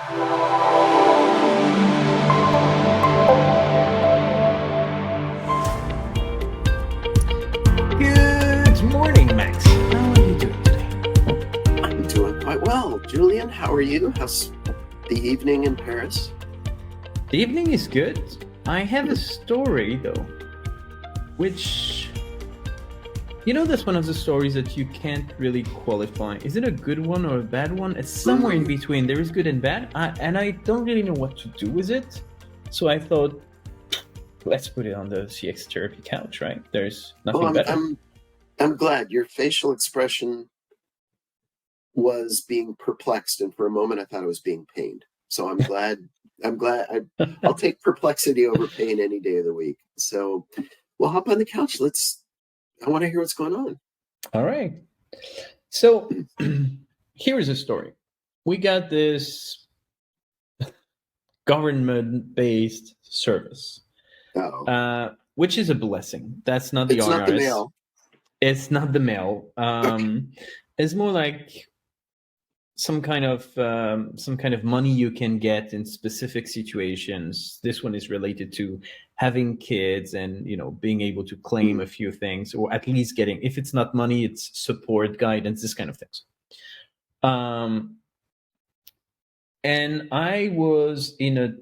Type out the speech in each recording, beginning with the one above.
Good morning, Max. How are you doing today? I'm doing quite well. Julien, how are you? How's the evening in Paris? The evening is good. I have a story, though, which, that's one of the stories that you can't really qualify. Is it a good one or a bad one? It's somewhere in between. There is good and bad, and I don't really know what to do with it. So I thought, let's put it on the CX therapy couch, right? There's nothing better. I'm glad your facial expression was being perplexed, and for a moment I thought it was being pained. So I'm glad. I'll take perplexity over pain any day of the week. So we'll hop on the couch. I want to hear what's going on. All right. So here is a story. We got this government-based service, which is a blessing. That's not the It's IRS. not the mail. It's not the mail. Okay. It's more like some kind of money you can get in specific situations. This one is related to having kids and being able to claim a few things, or at least getting, if it's not money, it's support, guidance, this kind of things. And I was in a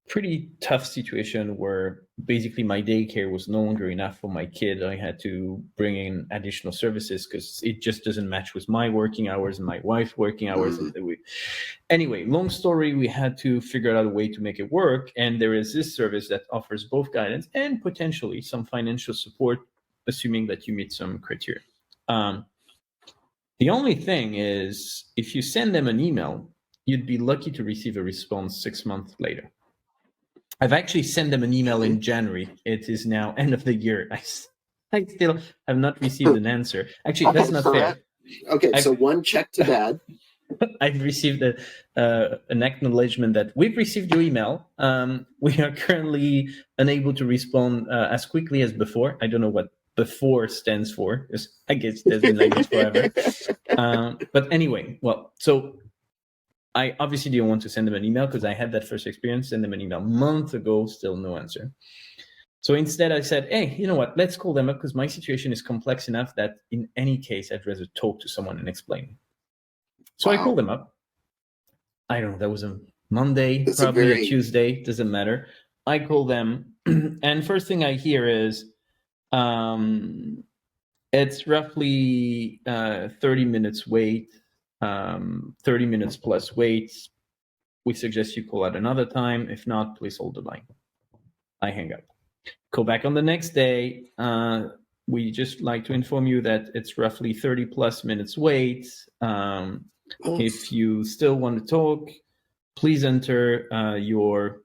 pretty tough situation where basically my daycare was no longer enough for my kid. I had to bring in additional services because it just doesn't match with my working hours and my wife's working hours. Anyway, long story, we had to figure out a way to make it work. And there is this service that offers both guidance and potentially some financial support, assuming that you meet some criteria. The only thing is, if you send them an email, you'd be lucky to receive a response 6 months later. I've actually sent them an email in January. It is now end of the year. I still have not received an answer. Actually, that's not fair. Okay, so one check to bad. I've received an acknowledgement that we've received your email. We are currently unable to respond as quickly as before. I don't know what before stands for. I guess there's been like this forever. But anyway, so I obviously didn't want to send them an email because I had that first experience. Send them an email a month ago, still no answer. So instead I said, hey, you know what? Let's call them up because my situation is complex enough that in any case, I'd rather talk to someone and explain. So I called them up. I don't know, that was a Monday, probably a Tuesday, doesn't matter. I call them and first thing I hear is, it's roughly 30 minutes wait. 30 minutes plus wait. We suggest you call at another time. If not, please hold the line. I hang up. Call back on the next day. We just like to inform you that it's roughly 30 plus minutes wait. If you still want to talk, please enter your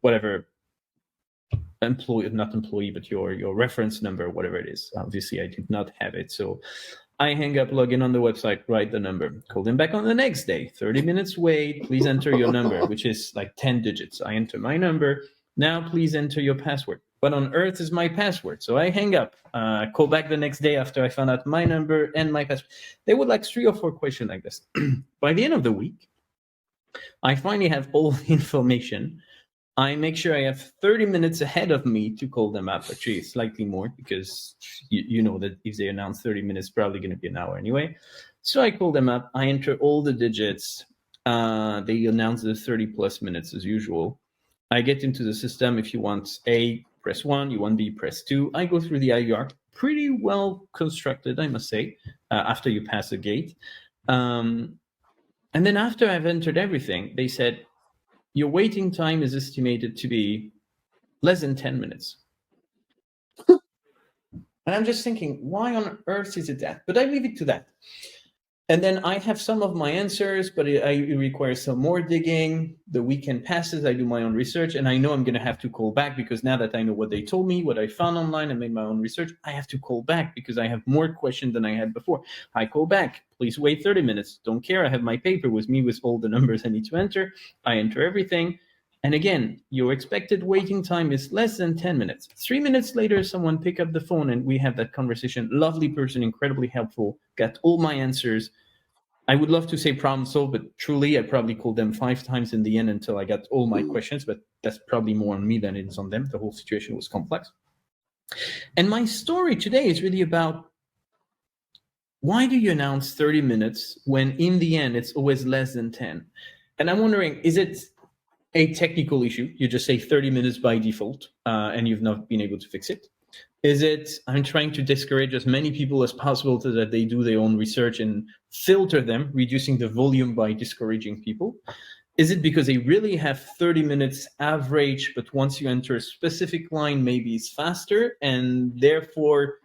whatever not employee, but your reference number, whatever it is. Obviously, I did not have it, so I hang up, log in on the website, write the number, call them back on the next day, 30 minutes wait, please enter your number, which is like 10 digits. I enter my number. Now, please enter your password. What on earth is my password? So I hang up, call back the next day after I found out my number and my password. They would like 3 or 4 questions like this. By the end of the week, I finally have all the information. I make sure I have 30 minutes ahead of me to call them up, actually slightly more, because you know that if they announce 30 minutes, probably going to be an hour anyway. So I call them up, I enter all the digits. They announce the 30 plus minutes as usual. I get into the system. If you want A, press 1, you want B, press 2. I go through the IVR, pretty well constructed, I must say, after you pass the gate. And then after I've entered everything, they said, your waiting time is estimated to be less than 10 minutes. And I'm just thinking, why on earth is it that? But I leave it to that. And then I have some of my answers, but it requires some more digging. The weekend passes, I do my own research, and I know I'm going to have to call back because now that I know what they told me, what I found online, and made my own research, I have to call back because I have more questions than I had before. I call back. Please wait 30 minutes. Don't care. I have my paper with me with all the numbers I need to enter. I enter everything. And again, your expected waiting time is less than 10 minutes. 3 minutes later, someone pick up the phone and we have that conversation. Lovely person, incredibly helpful, got all my answers. I would love to say problem solved, but truly, I probably called them 5 times in the end until I got all my questions. But that's probably more on me than it is on them. The whole situation was complex. And my story today is really about, why do you announce 30 minutes when in the end it's always less than 10? And I'm wondering, is it a technical issue? You just say 30 minutes by default, and you've not been able to fix it. Is it, I'm trying to discourage as many people as possible so that they do their own research and filter them, reducing the volume by discouraging people? Is it because they really have 30 minutes average, but once you enter a specific line, maybe it's faster, and therefore,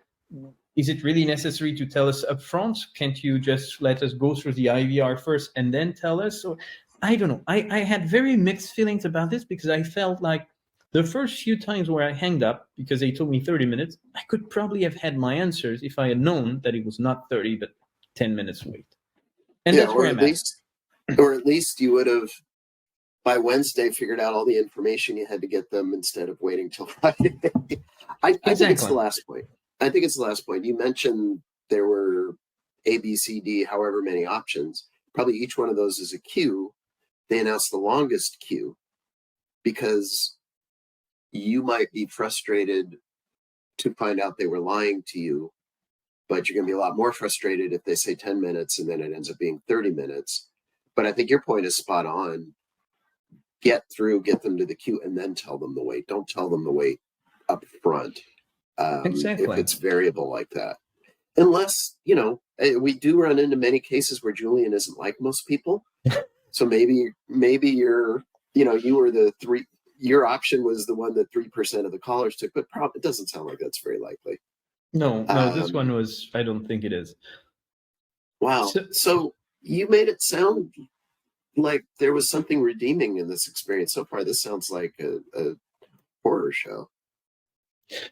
is it really necessary to tell us up front? Can't you just let us go through the IVR first and then tell us? So I don't know. I had very mixed feelings about this, because I felt like the first few times where I hanged up because they told me 30 minutes, I could probably have had my answers if I had known that it was not 30, but 10 minutes wait. And that's where I'm at. Or at least you would have, by Wednesday, figured out all the information you had to get them instead of waiting till Friday. I think it's the last point. I think it's the last point. You mentioned there were A, B, C, D, however many options. Probably each one of those is a queue. They announced the longest queue because you might be frustrated to find out they were lying to you, but you're going to be a lot more frustrated if they say 10 minutes and then it ends up being 30 minutes. But I think your point is spot on. Get them to the queue, and then tell them the wait. Don't tell them the wait up front. Exactly. If it's variable like that. Unless, we do run into many cases where Julien isn't like most people. So maybe you're, you were your option was the one that 3% of the callers took, but it doesn't sound like that's very likely. No, this one was, I don't think it is. Wow. So you made it sound like there was something redeeming in this experience. So far, this sounds like a horror show.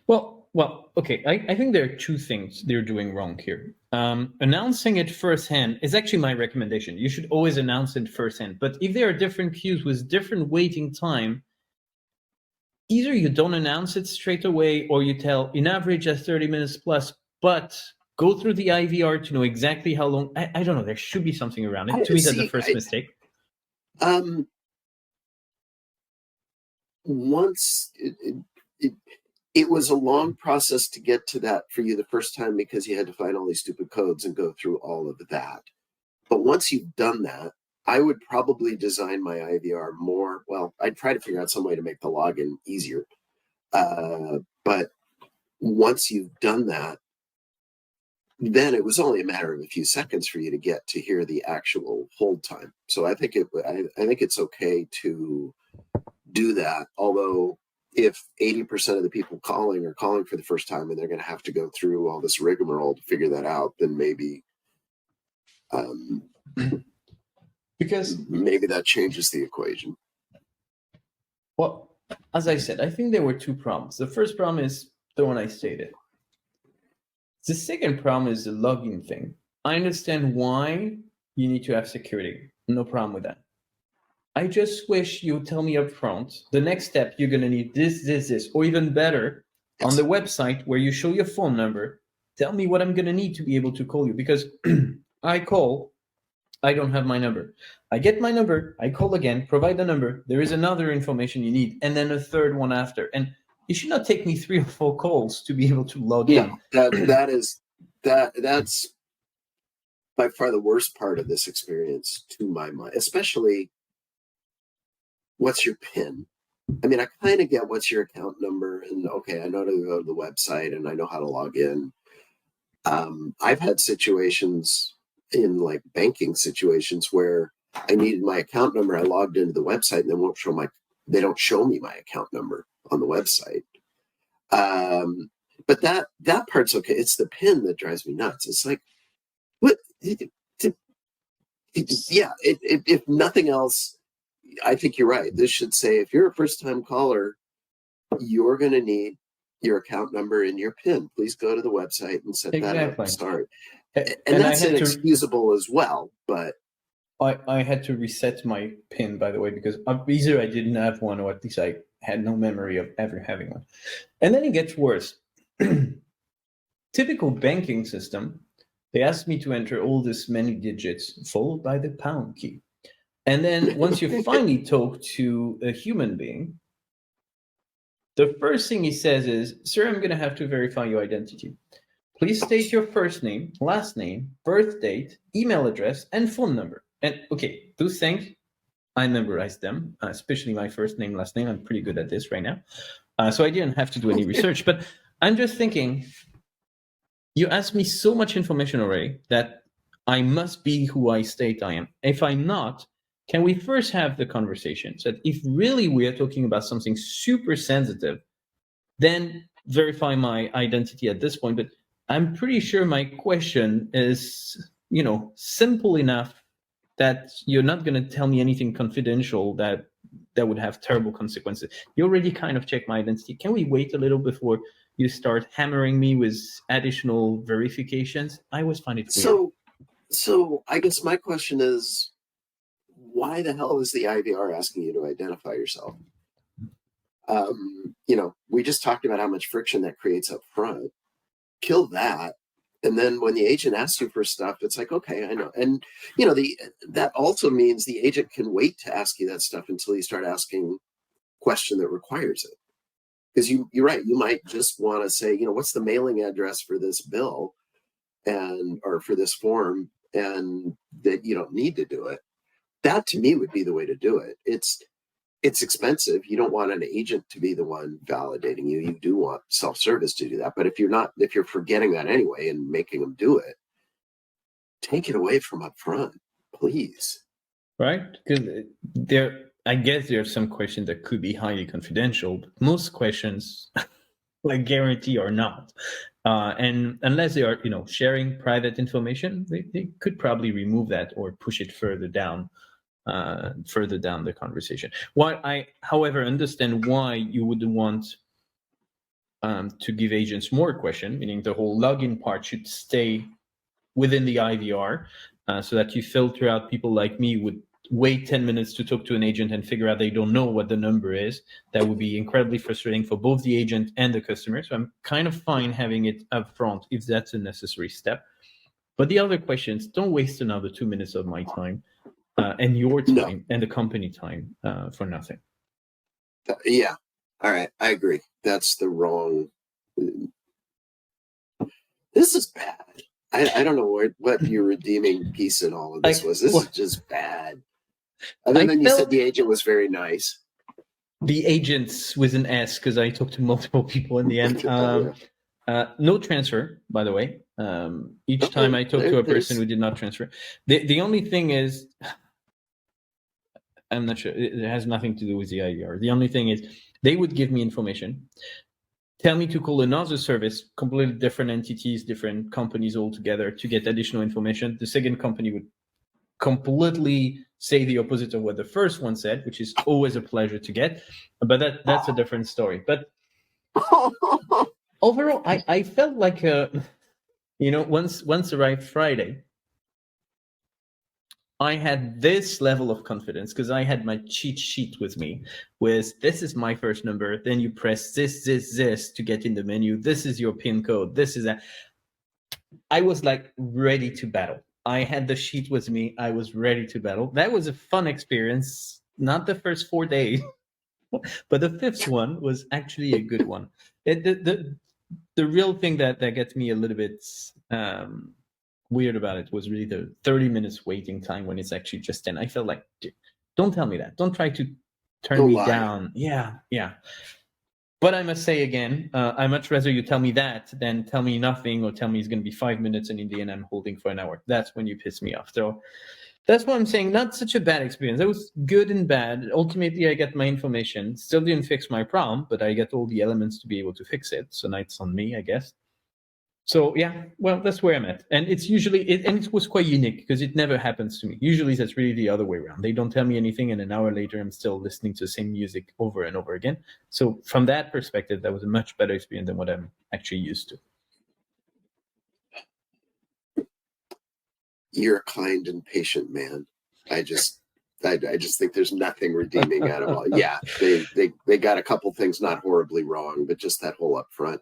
Well, okay. I think there are two things they're doing wrong here. Announcing it firsthand is actually my recommendation. You should always announce it firsthand. But if there are different queues with different waiting time, either you don't announce it straight away, or you tell in average at 30 minutes plus, but go through the IVR to know exactly how long. I don't know. There should be something around it. To me, that's the first mistake. Once it was a long process to get to that for you the first time, because you had to find all these stupid codes and go through all of that. But once you've done that, I would probably design my IVR more. Well, I'd try to figure out some way to make the login easier. But once you've done that, then it was only a matter of a few seconds for you to get to hear the actual hold time. So I think it's okay to do that. Although if 80% of the people calling are calling for the first time and they're going to have to go through all this rigmarole to figure that out, then maybe because maybe that changes the equation. Well, as I said, I think there were two problems. The first problem is the one I stated. The second problem is the login thing. I understand why you need to have security. No problem with that. I just wish you would tell me up front, the next step, you're going to need this, or even better, on the website where you show your phone number, tell me what I'm going to need to be able to call you. Because I call, I don't have my number. I get my number, I call again, provide the number, there is another information you need, and then a third one after. And it should not take me 3 or 4 calls to be able to log in. That's by far the worst part of this experience, to my mind, especially what's your PIN? I mean, I kind of get what's your account number, and okay, I know to go to the website and I know how to log in. I've had situations in like banking situations where I needed my account number. I logged into the website and they don't show me my account number on the website. But that part's okay. It's the PIN that drives me nuts. It's like, what? If nothing else, I think you're right. This should say, if you're a first-time caller, you're going to need your account number and your PIN. Please go to the website and set that up. Sorry. And that's inexcusable as well, but I had to reset my PIN, by the way, because either I didn't have one, or at least I had no memory of ever having one. And then it gets worse. Typical banking system, They asked me to enter all this many digits followed by the pound key. And then once you finally talk to a human being, the first thing he says is, sir, I'm going to have to verify your identity. Please state your first name, last name, birth date, email address, and phone number. And okay, those things, I memorized them, especially my first name, last name. I'm pretty good at this right now. So I didn't have to do any research. But I'm just thinking, you asked me so much information already that I must be who I state I am. If I'm not, can we first have the conversation? So that if really we are talking about something super sensitive, then verify my identity at this point. But I'm pretty sure my question is, simple enough that you're not going to tell me anything confidential that would have terrible consequences. You already kind of checked my identity. Can we wait a little before you start hammering me with additional verifications? I always find it weird. So I guess my question is, why the hell is the IVR asking you to identify yourself? We just talked about how much friction that creates up front. Kill that. And then when the agent asks you for stuff, it's like, okay, I know. And, that also means the agent can wait to ask you that stuff until you start asking a question that requires it. Because you're right. You might just want to say, what's the mailing address for this bill or for this form, and that you don't need to do it. That to me would be the way to do it. It's expensive. You don't want an agent to be the one validating you. You do want self-service to do that. But if you're forgetting that anyway and making them do it, take it away from up front, please. Right? Because I guess there are some questions that could be highly confidential, but most questions, like guarantee, are not. And unless they are, sharing private information, they could probably remove that or push it further down the conversation. What I, however, understand why you would want to give agents more question, meaning the whole login part should stay within the IVR, so that you filter out people like me who would wait 10 minutes to talk to an agent and figure out they don't know what the number is. That would be incredibly frustrating for both the agent and the customer. So I'm kind of fine having it up front if that's a necessary step. But the other questions, don't waste another 2 minutes of my time and your time and the company time for nothing. Yeah. All right. I agree. That's the wrong. This is bad. I don't know what your redeeming piece in all of this was. This is just bad. And then you said the agent was very nice. The agents with an S, because I talked to multiple people in the end. No transfer, by the way. Each time I talked to a person who did not transfer. The only thing is, I'm not sure. It has nothing to do with the IVR. The only thing is they would give me information, tell me to call another service, completely different entities, different companies altogether to get additional information. The second company would completely say the opposite of what the first one said, which is always a pleasure to get. But that's a different story. But overall, I felt like, once arrived Friday, I had this level of confidence because I had my cheat sheet with me with, this is my first number, then you press this to get in the menu, this is your PIN code, this is that. I was like ready to battle. I had the sheet with me. I was ready to battle. That was a fun experience. Not the first 4 days, but the fifth one was actually a good one. The real thing that gets me a little bit weird about it was really the 30 minutes waiting time when it's actually just 10. I felt like, dude, don't tell me that. Don't try to turn me down. Yeah. But I must say again, I much rather you tell me that than tell me nothing or tell me it's going to be 5 minutes and in the end I'm holding for an hour. That's when you piss me off. So that's what I'm saying. Not such a bad experience. It was good and bad. Ultimately, I got my information. Still didn't fix my problem, but I got all the elements to be able to fix it. So now it's on me, I guess. So yeah, well, that's where I'm at. And it's usually, and it was quite unique because it never happens to me. Usually that's really the other way around. They don't tell me anything and an hour later I'm still listening to the same music over and over again. So from that perspective, that was a much better experience than what I'm actually used to. You're a kind and patient man. I just think there's nothing redeeming out of all. Yeah, they got a couple things not horribly wrong, but just that whole upfront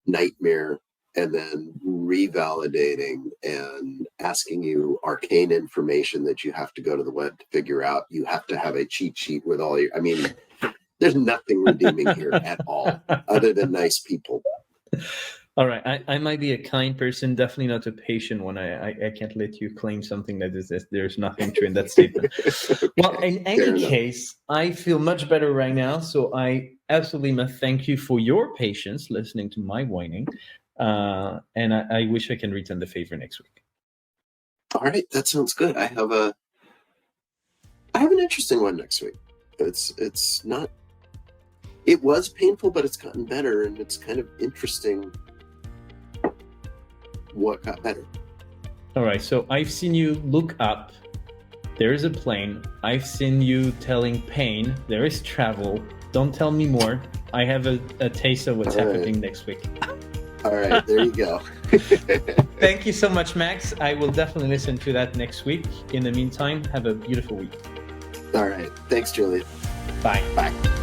nightmare and then revalidating and asking you arcane information that you have to go to the web to figure out. You have to have a cheat sheet with all your, I mean, there's nothing redeeming here at all other than nice people. All right, I might be a kind person, definitely not a patient one. I can't let you claim something that is there's nothing true in that statement. Okay, well, in any case, I feel much better right now, so I absolutely must thank you for your patience listening to my whining, and I wish I can return the favor next week. All right, that sounds good. I have an interesting one next week. It's not. It was painful, but it's gotten better, and it's kind of interesting what got better. All right, so I've seen you look up. There is a plane. I've seen you telling pain. There is travel. Don't tell me more. I have a taste of what's happening next week. All right, there you go. Thank you so much, Max. I will definitely listen to that next week. In the meantime, have a beautiful week. All right. Thanks, Julien. Bye. Bye.